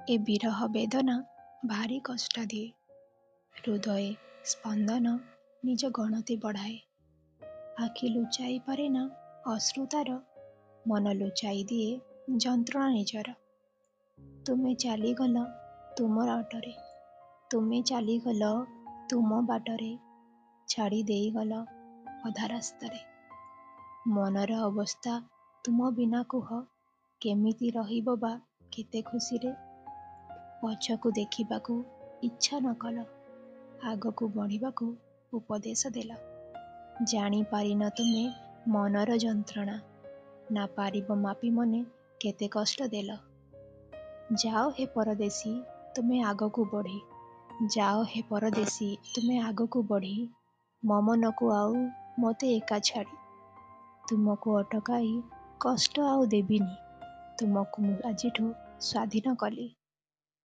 ଏ ବିରହ ବେଦନା ଭାରି କଷ୍ଟ ଦିଏ। ହୃଦୟ ସ୍ପନ୍ଦନ ନିଜ ଗଣତି ବଢ଼ାଏ। ଆଖି ଲୁଚାଇ ପାରେ ନା ଅଶ୍ରୁତାର, ମନ ଲୁଚାଇ ଦିଏ ଯନ୍ତ୍ରଣା ନିଜର। ତୁମେ ଚାଲିଗଲ ତୁମର ଅଟରେ, ତୁମେ ଚାଲିଗଲ ତୁମ ବାଟରେ, ଛାଡ଼ି ଦେଇଗଲ ଅଧା ରାସ୍ତାରେ। ମନର ଅବସ୍ଥା ତୁମ ବିନା କୁହ, କେମିତି ରହିବ ବା କେତେ ଖୁସିରେ? ପଛକୁ ଦେଖିବାକୁ ଇଚ୍ଛା ନ କଲ, ଆଗକୁ ବଢ଼ିବାକୁ ଉପଦେଶ ଦେଲ। ଜାଣିପାରିନ ତୁମେ ମନର ଯନ୍ତ୍ରଣା, ନା ପାରିବ ମାପି ମନେ କେତେ କଷ୍ଟ ଦେଲ। ଯାଅ ହେ ପରଦେଶୀ ତୁମେ ଆଗକୁ ବଢ଼ି, ଯାଅ ହେ ପରଦେଶୀ ତୁମେ ଆଗକୁ ବଢ଼ି, ମୋ ମନକୁ ଆଉ ମୋତେ ଏକା ଛାଡ଼ି। ତୁମକୁ ଅଟକାଇ କଷ୍ଟ ଆଉ ଦେବିନି, ତୁମକୁ ମୁଁ ଆଜିଠୁ ସ୍ୱାଧୀନ କଲି।